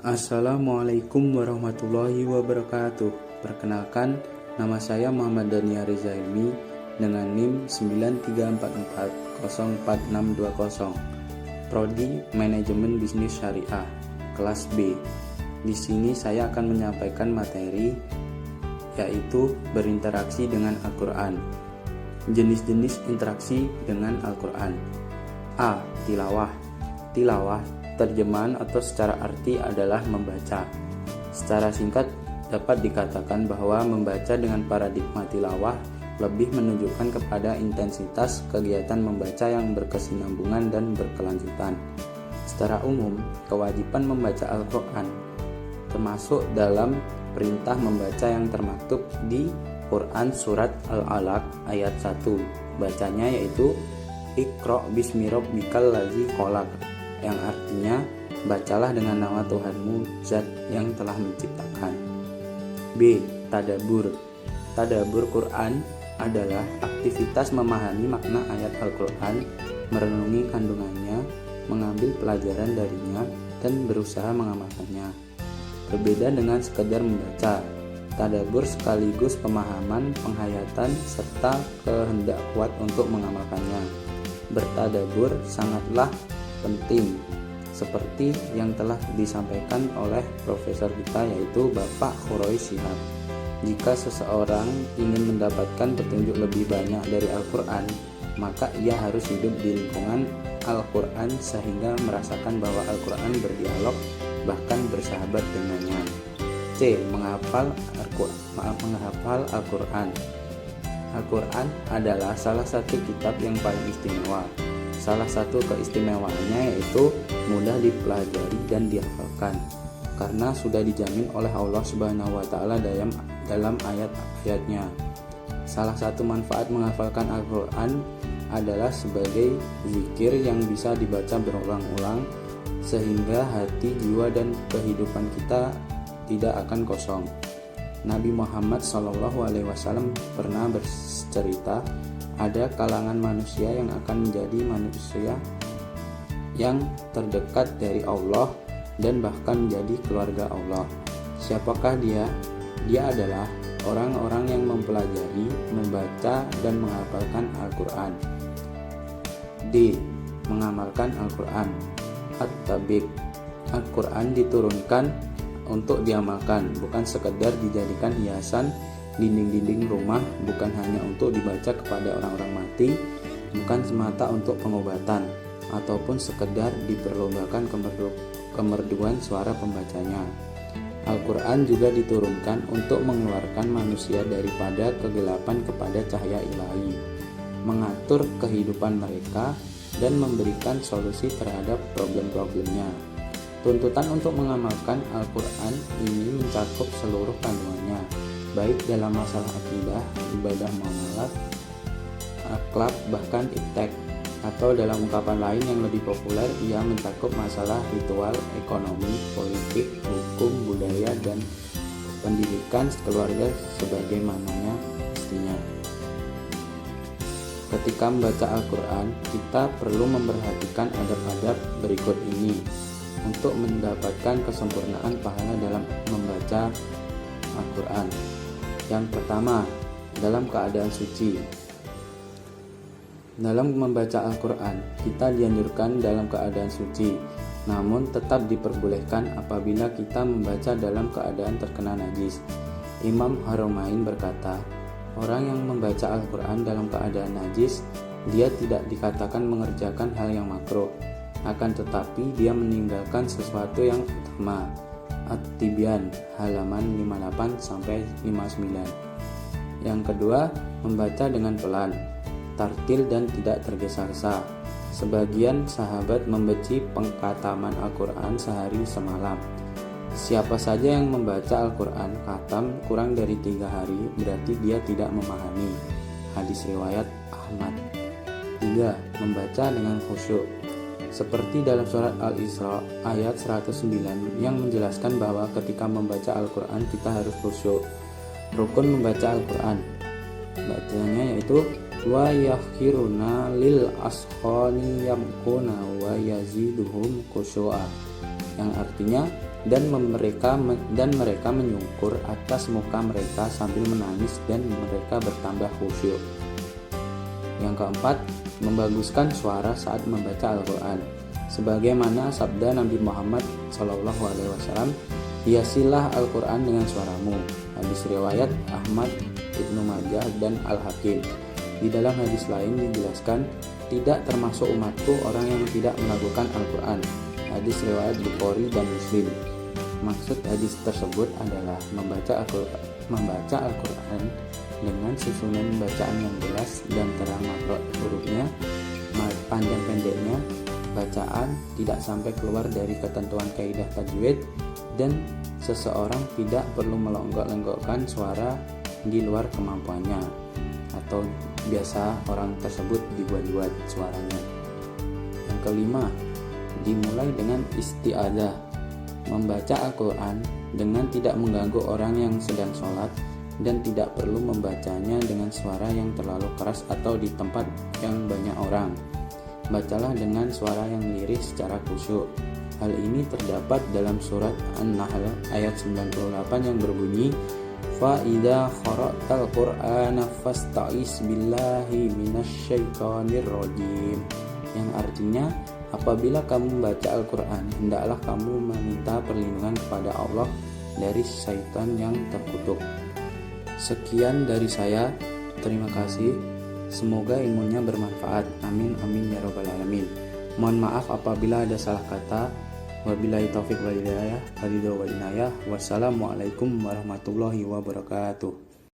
Assalamualaikum warahmatullahi wabarakatuh. Perkenalkan, nama saya Muhammad Dania Reza Hilmi dengan NIM 9344044620. Prodi Manajemen Bisnis Syariah, kelas B. Di sini saya akan menyampaikan materi yaitu berinteraksi dengan Al-Quran. Jenis-jenis interaksi dengan Al-Quran. A. Tilawah. Tilawah terjemahan atau secara arti adalah membaca. Secara singkat dapat dikatakan bahwa membaca dengan paradigma tilawah lebih menunjukkan kepada intensitas kegiatan membaca yang berkesinambungan dan berkelanjutan. Secara umum, kewajiban membaca Al-Quran termasuk dalam perintah membaca yang termaktub di Quran Surat Al-Alaq ayat 1. Bacanya yaitu Iqra bismi rabbikal ladzi khalaq, yang artinya bacalah dengan nama Tuhanmu Zat yang telah menciptakan. B. Tadabbur. Tadabbur Quran adalah aktivitas memahami makna ayat Al-Quran, merenungi kandungannya, mengambil pelajaran darinya, dan berusaha mengamalkannya. Berbeda dengan sekedar membaca, tadabbur sekaligus pemahaman, penghayatan, serta kehendak kuat untuk mengamalkannya. Bertadabbur sangatlah penting, seperti yang telah disampaikan oleh profesor kita yaitu Bapak Khuroi Shihab. Jika seseorang ingin mendapatkan petunjuk lebih banyak dari Al-Quran, maka ia harus hidup di lingkungan Al-Quran sehingga merasakan bahwa Al-Quran berdialog, bahkan bersahabat dengannya. C. Menghafal Al-Quran. Al-Quran adalah salah satu kitab yang paling istimewa. Salah satu keistimewaannya yaitu mudah dipelajari dan dihafalkan, karena sudah dijamin oleh Allah Subhanahu wa Ta'ala dalam ayat-ayatnya. Salah satu manfaat menghafalkan Al-Quran adalah sebagai zikir yang bisa dibaca berulang-ulang, sehingga hati, jiwa, dan kehidupan kita tidak akan kosong. Nabi Muhammad SAW pernah bercerita, ada kalangan manusia yang akan menjadi manusia yang terdekat dari Allah dan bahkan menjadi keluarga Allah. Siapakah dia? Dia adalah orang-orang yang mempelajari, membaca, dan menghafalkan Al-Quran. D. Mengamalkan Al-Quran. At-Tabiq. Al-Quran diturunkan untuk diamalkan, bukan sekedar dijadikan hiasan dinding-dinding rumah, bukan hanya untuk dibaca kepada orang-orang mati, bukan semata untuk pengobatan, ataupun sekedar diperlombakan kemerduan suara pembacanya. Al-Quran juga diturunkan untuk mengeluarkan manusia daripada kegelapan kepada cahaya ilahi, mengatur kehidupan mereka, dan memberikan solusi terhadap problem-problemnya. Tuntutan untuk mengamalkan Al-Quran ini mencakup seluruh kandungannya, baik dalam masalah akidah, ibadah muamalah, akhlak, bahkan iptek. Atau dalam ungkapan lain yang lebih populer, ia mencakup masalah ritual, ekonomi, politik, hukum, budaya, dan pendidikan keluarga sebagaimananya mestinya. Ketika membaca Al-Quran, kita perlu memperhatikan adab-adab berikut ini untuk mendapatkan kesempurnaan pahala dalam membaca Al-Quran. Yang pertama, dalam keadaan suci. Dalam membaca Al-Quran, kita dianjurkan dalam keadaan suci, namun tetap diperbolehkan apabila kita membaca dalam keadaan terkena najis. Imam Haramain berkata, orang yang membaca Al-Quran dalam keadaan najis, dia tidak dikatakan mengerjakan hal yang makruh, akan tetapi dia meninggalkan sesuatu yang utama. At-Tibyan halaman 58-59. Yang kedua, membaca dengan pelan, tartil, dan tidak tergesa-gesa. Sebagian sahabat membenci pengkhataman Al-Quran sehari semalam. Siapa saja yang membaca Al-Quran khatam kurang dari 3 hari, berarti dia tidak memahami. Hadis riwayat Ahmad. 3. Membaca dengan khusyuk. Seperti dalam surat Al-Isra ayat 109 yang menjelaskan bahwa ketika membaca Al-Quran kita harus khusyuk. Rukun membaca Al-Quran, bacanya yaitu wa yakhiruna lil ashani yamkuna wa yaziduhum khusyu'a, yang artinya dan mereka menyungkur atas muka mereka sambil menangis dan mereka bertambah khusyuk. Yang keempat, membaguskan suara saat membaca Al-Quran. Sebagaimana sabda Nabi Muhammad SAW, hiasilah Al-Quran dengan suaramu. Hadis riwayat Ahmad, Ibnu Majah, dan Al-Hakim. Di dalam hadis lain dijelaskan, tidak termasuk umatku orang yang tidak melakukan Al-Quran. Hadis riwayat Bukhari dan Muslim. Maksud hadis tersebut adalah membaca Al-Quran dengan susunan bacaan yang jelas dan terang makhraj hurufnya, panjang pendeknya, bacaan tidak sampai keluar dari ketentuan kaidah tajwid, dan seseorang tidak perlu melonggok-lenggokkan suara di luar kemampuannya, atau biasa orang tersebut dibuat-buat suaranya. Yang kelima, dimulai dengan isti'adzah, membaca Al-Quran dengan tidak mengganggu orang yang sedang sholat dan tidak perlu membacanya dengan suara yang terlalu keras atau di tempat yang banyak orang. Bacalah dengan suara yang lirih secara khusyuk. Hal ini terdapat dalam surat An-Nahl ayat 98 yang berbunyi, fa idza qara'tal qur'ana fasta'iz billahi minasyaitonir rajim, yang artinya apabila kamu membaca Al-Quran, hendaklah kamu meminta perlindungan kepada Allah dari syaitan yang terkutuk. Sekian dari saya, terima kasih. Semoga ilmunya bermanfaat. Amin amin ya rabbal alamin. Mohon maaf apabila ada salah kata. Wabillahi taufiq wal hidayah. Wassalamualaikum warahmatullahi wabarakatuh.